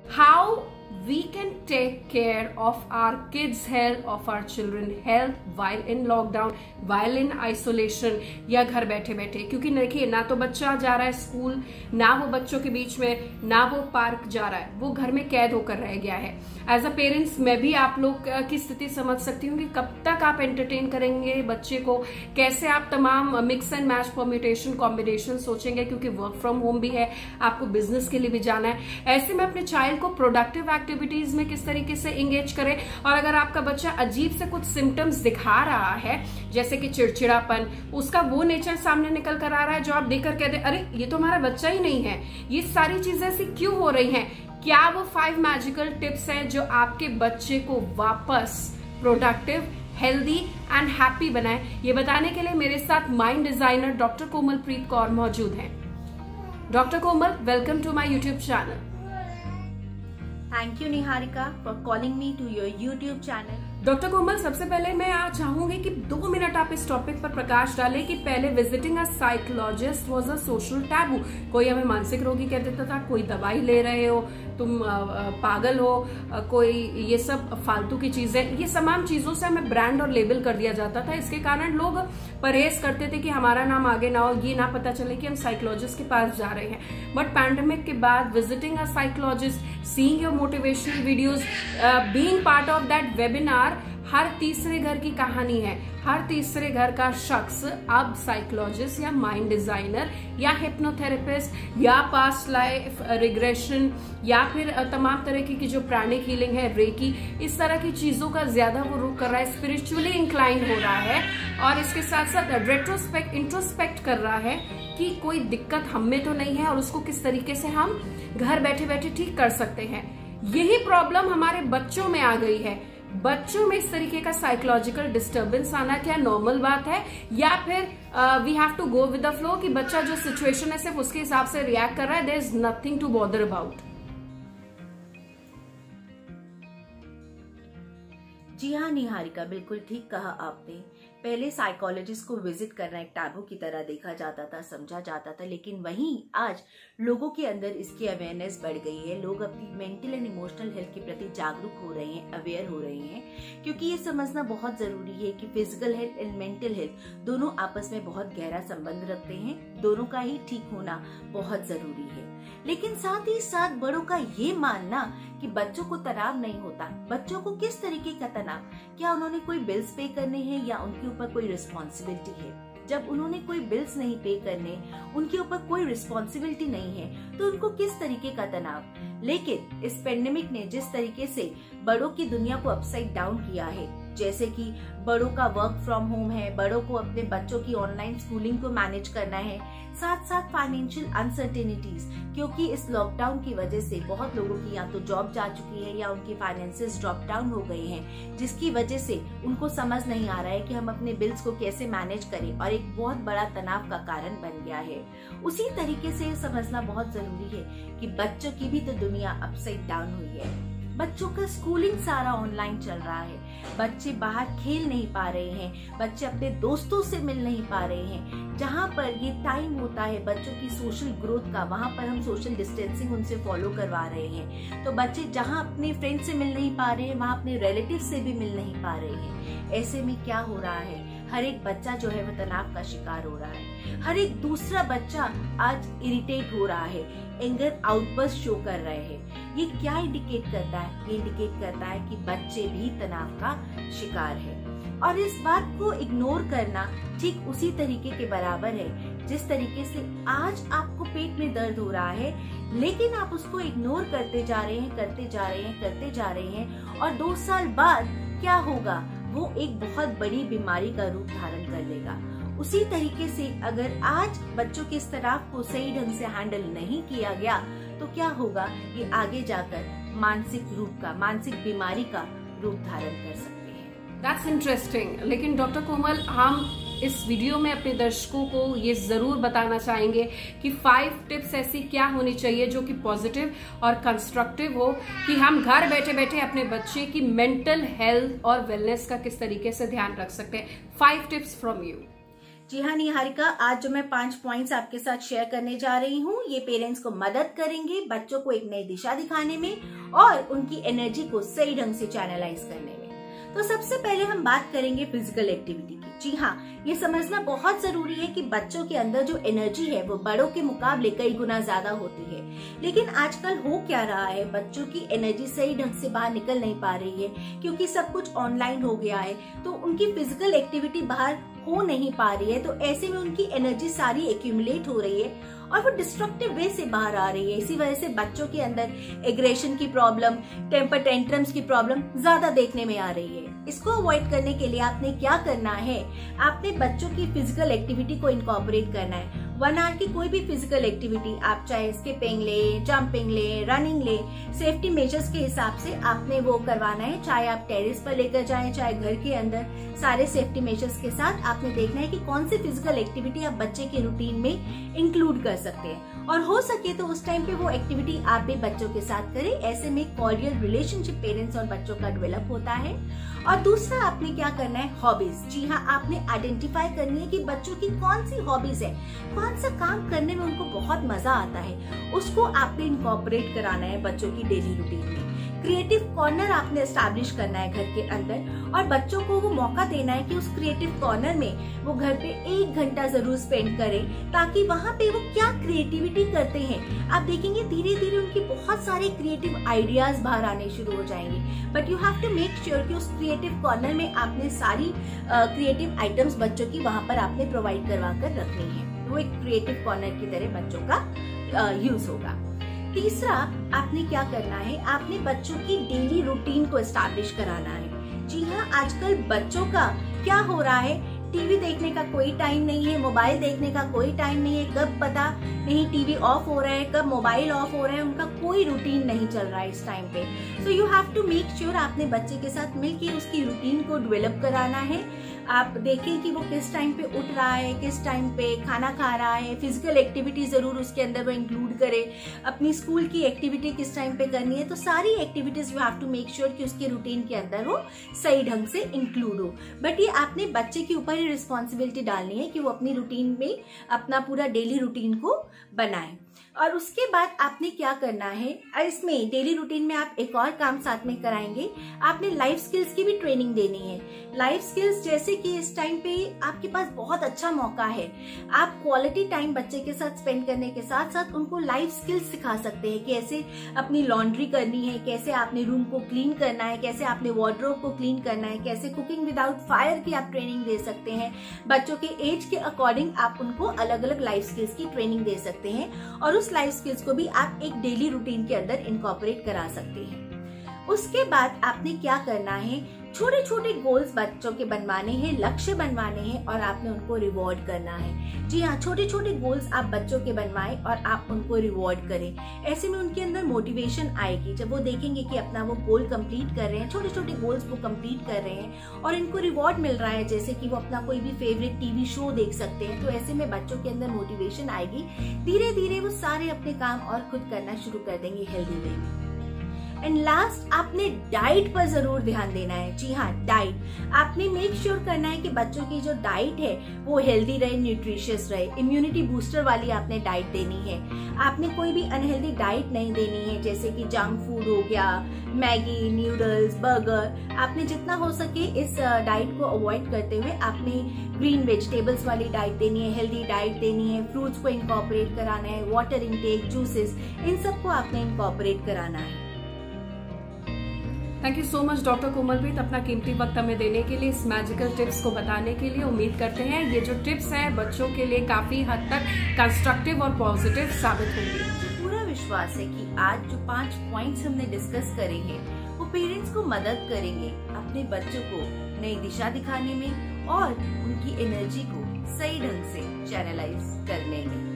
how we can take care of our kids' health, of our children health while in lockdown, while in isolation, या घर बैठे बैठे। क्योंकि देखिए, ना तो बच्चा जा रहा है स्कूल, ना वो बच्चों के बीच में, ना वो पार्क जा रहा है, वो घर में कैद होकर रह गया है। एज अ पेरेंट्स मैं भी आप लोग की स्थिति समझ सकती हूँ कि कब तक आप एंटरटेन करेंगे बच्चे को, कैसे आप तमाम mix and match permutation combination सोचेंगे, क्योंकि वर्क फ्रॉम होम भी है, आपको बिजनेस के लिए भी जाना है। ऐसे में अपने चाइल्ड को प्रोडक्टिव एक्टिविटीज में किस तरीके से एंगेज करें। और अगर आपका बच्चा अजीब से कुछ सिम्टम्स दिखा रहा है, जैसे कि चिड़चिड़ापन, उसका वो नेचर सामने निकल कर आ रहा है जो आप देखकर कहते हैं अरे ये तो हमारा बच्चा ही नहीं है, ये सारी चीजें ऐसी क्यों हो रही हैं, क्या वो 5 मैजिकल टिप्स हैं जो आपके बच्चे को वापस प्रोडक्टिव, हेल्दी एंड हैप्पी बनाए। ये बताने के लिए मेरे साथ mind designer doctor Komalpreet Kaur मौजूद हैं। Doctor Komal, welcome to my YouTube channel. Thank you Niharika for calling me to your YouTube channel. Doctor Komal, सबसे पहले मैं आज चाहूंगी कि 2 मिनट आप इस टॉपिक पर प्रकाश डालें कि पहले visiting a psychologist was a social taboo. कोई हमें मानसिक रोगी कह देता था, कोई दवाई ले रहे हो, तुम पागल हो, कोई ये सब फालतू की चीजें, ये तमाम चीजों से हमें ब्रांड और लेबल कर दिया जाता था। इसके कारण लोग परहेज करते थे कि हमारा नाम आगे ना हो, ये ना पता चले कि हम साइकोलॉजिस्ट के पास जा रहे हैं। बट पैंडेमिक के बाद visiting a psychologist, seeing your motivational videos, being part of that webinar, हर तीसरे घर की कहानी है। हर तीसरे घर का शख्स अब साइकोलॉजिस्ट या माइंड डिजाइनर या हिप्नोथेरेपिस्ट या पास्ट लाइफ रिग्रेशन या फिर तमाम तरह की जो प्राणिक हीलिंग है, रेकी, इस तरह की चीजों का ज्यादा वो रुख कर रहा है, स्पिरिचुअली इंक्लाइंड हो रहा है और इसके साथ साथ रेट्रोस्पेक्ट, इंट्रोस्पेक्ट कर रहा है कि कोई दिक्कत हम में तो नहीं है और उसको किस तरीके से हम घर बैठे बैठे ठीक कर सकते हैं। यही प्रॉब्लम हमारे बच्चों में आ गई है। बच्चों में इस तरीके का साइकोलॉजिकल डिस्टर्बेंस आना क्या नॉर्मल बात है, या फिर we have to go with the flow कि बच्चा जो सिचुएशन है सिर्फ उसके हिसाब से रिएक्ट कर रहा है, there is nothing to bother about. जी हाँ निहारिका, बिल्कुल ठीक कहा आपने। पहले साइकोलॉजिस्ट को विजिट करना एक टैबू की तरह देखा जाता था, समझा जाता था, लेकिन वहीं आज लोगों के अंदर इसकी अवेयरनेस बढ़ गई है। लोग अपनी मेंटल एंड इमोशनल हेल्थ के प्रति जागरूक हो रहे हैं, अवेयर हो रहे हैं, क्योंकि ये समझना बहुत जरूरी है कि physical health and mental health दोनों आपस में बहुत गहरा संबंध रखते हैं, दोनों का ही ठीक होना बहुत जरूरी है। लेकिन साथ ही साथ बड़ों का ये मानना कि बच्चों को तनाव नहीं होता, बच्चों को किस तरीके का तनाव, क्या उन्होंने कोई बिल्स पे करने हैं या उनके ऊपर कोई रिस्पॉन्सिबिलिटी है। जब उन्होंने कोई बिल्स नहीं पे करने, उनके ऊपर कोई रिस्पॉन्सिबिलिटी नहीं है, तो उनको किस तरीके का तनाव। लेकिन इस पेंडेमिक ने जिस तरीके से बड़ों की दुनिया को अपसाइड डाउन किया है, जैसे कि बड़ों का वर्क फ्रॉम होम है, बड़ों को अपने बच्चों की ऑनलाइन स्कूलिंग को मैनेज करना है, साथ साथ फाइनेंशियल अनसर्टेनिटीज, क्योंकि इस लॉकडाउन की वजह से बहुत लोगों की या तो जॉब जा चुकी है या उनकी फाइनेंसेस ड्रॉप डाउन हो गए हैं, जिसकी वजह से उनको समझ नहीं आ रहा है कि हम अपने बिल्स को कैसे मैनेज करें, और एक बहुत बड़ा तनाव का कारण बन गया है। उसी तरीके से समझना बहुत जरूरी है कि बच्चों की भी तो दुनिया अपसाइड डाउन हुई है। बच्चों का स्कूलिंग सारा ऑनलाइन चल रहा है, बच्चे बाहर खेल नहीं पा रहे हैं, बच्चे अपने दोस्तों से मिल नहीं पा रहे हैं। जहाँ पर ये टाइम होता है बच्चों की सोशल ग्रोथ का, वहाँ पर हम सोशल डिस्टेंसिंग उनसे फॉलो करवा रहे हैं। तो बच्चे जहाँ अपने फ्रेंड से मिल नहीं पा रहे हैं, वहाँ अपने रिलेटिव से भी मिल नहीं पा रहे हैं। ऐसे में क्या हो रहा है, हर एक बच्चा जो है वो तनाव का शिकार हो रहा है। हर एक दूसरा बच्चा आज इरिटेट हो रहा है, एंगर आउटबर्स्ट शो कर रहे हैं। ये क्या इंडिकेट करता है? ये इंडिकेट करता है कि बच्चे भी तनाव का शिकार है। और इस बात को इग्नोर करना ठीक उसी तरीके के बराबर है जिस तरीके से आज आपको पेट में दर्द हो रहा है, लेकिन आप उसको इग्नोर करते जा रहे हैं, करते जा रहे हैं, करते जा रहे हैं, और 2 साल बाद क्या होगा, वो एक बहुत बड़ी बीमारी का रूप धारण कर लेगा। उसी तरीके से अगर आज बच्चों के इस तनाव को सही ढंग से हैंडल नहीं किया गया तो क्या होगा, ये आगे जाकर मानसिक रूप का, मानसिक बीमारी का रूप धारण कर सकते हैं। That's interesting. लेकिन डॉक्टर कोमल, हम इस वीडियो में अपने दर्शकों को ये जरूर बताना चाहेंगे कि 5 टिप्स ऐसी क्या होनी चाहिए जो कि पॉजिटिव और कंस्ट्रक्टिव हो, कि हम घर बैठे बैठे अपने बच्चे की मेंटल हेल्थ और वेलनेस का किस तरीके से ध्यान रख सकते हैं। 5 टिप्स फ्रॉम यू। जी हाँ निहारिका, आज जो मैं 5 पॉइंट्स आपके साथ शेयर करने जा रही हूँ, ये पेरेंट्स को मदद करेंगे बच्चों को एक नई दिशा दिखाने में और उनकी एनर्जी को सही ढंग से चैनलाइज करने में। तो सबसे पहले हम बात करेंगे फिजिकल एक्टिविटी की। जी हाँ, ये समझना बहुत जरूरी है कि बच्चों के अंदर जो एनर्जी है वो बड़ों के मुकाबले कई गुना ज्यादा होती है। लेकिन आजकल हो क्या रहा है, बच्चों की एनर्जी सही ढंग से बाहर निकल नहीं पा रही है क्योंकि सब कुछ ऑनलाइन हो गया है, तो उनकी फिजिकल एक्टिविटी बाहर हो नहीं पा रही है। तो ऐसे में उनकी एनर्जी सारी एक्यूमुलेट हो रही है और वो डिस्ट्रक्टिव वे से बाहर आ रही है। इसी वजह से बच्चों के अंदर एग्रेशन की प्रॉब्लम, टेम्पर टेंट्रम्स की प्रॉब्लम ज्यादा देखने में आ रही है। इसको अवॉइड करने के लिए आपने क्या करना है, आपने बच्चों की फिजिकल एक्टिविटी को इनकॉर्पोरेट करना है। 1 आवर की कोई भी फिजिकल एक्टिविटी, आप चाहे स्किपिंग ले, जंपिंग ले, रनिंग ले, सेफ्टी मेजर्स के हिसाब से आपने वो करवाना है। चाहे आप टेरेस पर लेकर जाएं, चाहे घर के अंदर, सारे सेफ्टी मेजर्स के साथ आपने देखना है कि कौन सी फिजिकल एक्टिविटी आप बच्चे के रूटीन में इंक्लूड कर सकते हैं। और हो सके तो उस टाइम पे वो एक्टिविटी आप भी बच्चों के साथ करें। ऐसे में कॉर्डियल रिलेशनशिप पेरेंट्स और बच्चों का डेवलप होता है। और दूसरा आपने क्या करना है, हॉबीज। जी हाँ, आपने आइडेंटिफाई करनी है कि बच्चों की कौन सी हॉबीज है, कौन सा काम करने में उनको बहुत मजा आता है, उसको आपने इनकॉर्पोरेट कराना है बच्चों की डेली रूटीन में। क्रिएटिव कॉर्नर आपने एस्टैब्लिश करना है घर के अंदर और बच्चों को वो मौका देना है कि उस क्रिएटिव कॉर्नर में वो घर पे 1 घंटा जरूर स्पेंड करें, ताकि वहाँ पे वो क्या क्रिएटिविटी करते हैं आप देखेंगे धीरे धीरे उनकी बहुत सारे क्रिएटिव आइडियाज बाहर आने शुरू हो जाएंगे। But you have to make sure कि उस क्रिएटिव कॉर्नर में आपने सारी क्रिएटिव आइटम्स बच्चों की वहाँ पर आपने प्रोवाइड करवा कर रखनी है। वो एक क्रिएटिव कॉर्नर की तरह बच्चों का यूज होगा। तीसरा आपने क्या करना है, आपने बच्चों की डेली रूटीन को एस्टैब्लिश कराना है। जी हाँ, आजकल बच्चों का क्या हो रहा है, टीवी देखने का कोई टाइम नहीं है, मोबाइल देखने का कोई टाइम नहीं है, कब पता नहीं टीवी ऑफ हो रहा है, कब मोबाइल ऑफ हो रहा है, उनका कोई रूटीन नहीं चल रहा है इस टाइम पे। So you have to make sure आपने बच्चे के साथ मिलकर उसकी रूटीन को डेवलप कराना है। आप देखें कि वो किस टाइम पे उठ रहा है, किस टाइम पे खाना खा रहा है, फिजिकल एक्टिविटी जरूर उसके अंदर वो इंक्लूड करे, अपनी स्कूल की एक्टिविटी किस टाइम पे करनी है। तो सारी activities you have to make sure कि उसके रूटीन के अंदर वो सही ढंग से इंक्लूड हो। बट ये आपने बच्चे के ऊपर ही रिस्पॉन्सिबिलिटी डालनी है कि वो अपनी रूटीन में अपना पूरा डेली रूटीन को बनाए। और उसके बाद आपने क्या करना है, इसमें डेली रूटीन में आप एक और काम साथ में कराएंगे, आपने लाइफ स्किल्स की भी ट्रेनिंग देनी है। लाइफ स्किल्स जैसे कि इस टाइम पे आपके पास बहुत अच्छा मौका है, आप क्वालिटी टाइम बच्चे के साथ स्पेंड करने के साथ साथ उनको लाइफ स्किल्स सिखा सकते हैं। कैसे अपनी लॉन्ड्री करनी है, कैसे आपने रूम को क्लीन करना है, कैसे आपने वार्डरोब को क्लीन करना है, कैसे कुकिंग विदाउट फायर की आप ट्रेनिंग दे सकते हैं। बच्चों के एज के अकॉर्डिंग आप उनको अलग अलग लाइफ स्किल्स की ट्रेनिंग दे सकते हैं और उस लाइफ स्किल्स को भी आप एक डेली रूटीन के अंदर इनकॉर्पोरेट करा सकते हैं। उसके बाद आपने क्या करना है, छोटे छोटे गोल्स बच्चों के बनवाने हैं, लक्ष्य बनवाने हैं और आपने उनको रिवॉर्ड करना है। जी हाँ, छोटे छोटे गोल्स आप बच्चों के बनवाएं और आप उनको रिवॉर्ड करें। ऐसे में उनके अंदर मोटिवेशन आएगी। जब वो देखेंगे कि अपना वो गोल कंप्लीट कर रहे हैं, छोटे छोटे गोल्स वो कंप्लीट कर रहे हैं और इनको रिवॉर्ड मिल रहा है, जैसे कि वो अपना कोई भी फेवरेट टीवी शो देख सकते हैं, तो ऐसे में बच्चों के अंदर मोटिवेशन आएगी। धीरे धीरे वो सारे अपने काम और खुद करना शुरू कर देंगे हेल्दी वे में। एंड लास्ट आपने डाइट पर जरूर ध्यान देना है। जी हाँ, डाइट आपने मेक श्योर करना है कि बच्चों की जो डाइट है वो हेल्दी रहे, न्यूट्रिशियस रहे, इम्यूनिटी बूस्टर वाली आपने डाइट देनी है। आपने कोई भी अनहेल्दी डाइट नहीं देनी है, जैसे कि जंक फूड हो गया, मैगी, न्यूडल्स, बर्गर। आपने जितना हो सके इस डाइट को अवॉइड करते हुए आपने ग्रीन वेजिटेबल्स वाली डाइट देनी है, हेल्दी डाइट देनी है, फ्रूट्स को इनकॉर्पोरेट कराना है, वाटर इनटेक, जूसेस, इन सबको आपने इनकॉर्पोरेट कराना है। Thank you so much doctor Komalpreet, अपना कीमती वक्त हमें देने के लिए, इस मैजिकल टिप्स को बताने के लिए। उम्मीद करते हैं ये जो टिप्स हैं बच्चों के लिए काफी हद तक कंस्ट्रक्टिव और पॉजिटिव साबित होंगी। पूरा विश्वास है कि आज जो 5 पॉइंट्स हमने डिस्कस करे हैं वो पेरेंट्स को मदद करेंगे अपने बच्चों को नई दिशा दिखाने में और उनकी एनर्जी को सही ढंग से चैनलाइज करने में।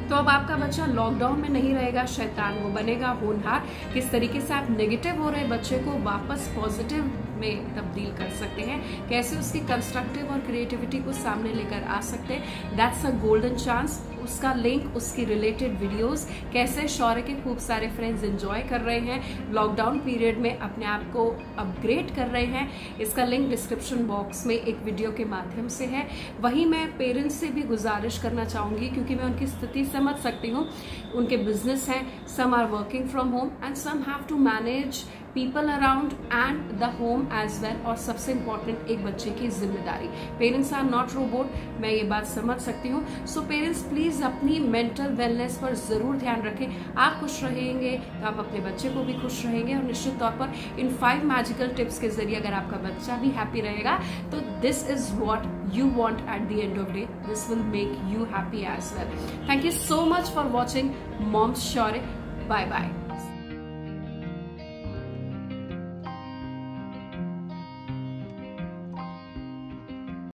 तो अब आपका बच्चा लॉकडाउन में नहीं रहेगा शैतान, वो बनेगा होनहार। किस तरीके से आप नेगेटिव हो रहे बच्चे को वापस पॉजिटिव में तब्दील कर सकते हैं, कैसे उसकी कंस्ट्रक्टिव और क्रिएटिविटी को सामने लेकर आ सकते हैं, दैट्स अ गोल्डन चांस। उसका लिंक, उसकी रिलेटेड वीडियोस, कैसे शौर्य के खूब सारे फ्रेंड्स एंजॉय कर रहे हैं, लॉकडाउन पीरियड में अपने आप को अपग्रेड कर रहे हैं, इसका लिंक डिस्क्रिप्शन बॉक्स में एक वीडियो के माध्यम से है। वहीं मैं पेरेंट्स से भी गुजारिश करना चाहूंगी, क्योंकि मैं उनकी स्थिति समझ सकती हूँ। उनके बिजनेस हैं, some are working from home and some have to manage people around and the home as well. और सबसे इंपॉर्टेंट, एक बच्चे की जिम्मेदारी। पेरेंट्स आर नॉट रोबोट, मैं ये बात समझ सकती हूँ। सो पेरेंट्स प्लीज अपनी मेंटल वेलनेस पर जरूर ध्यान रखें। आप खुश रहेंगे तो आप अपने बच्चे को भी खुश रहेंगे, और निश्चित तौर पर इन 5 मैजिकल टिप्स के जरिए अगर आपका बच्चा भी हैप्पी रहेगा तो this is what you want at the end of the day. This will make you happy as well. Thank you so much for watching Mom's Shaurya. Bye bye.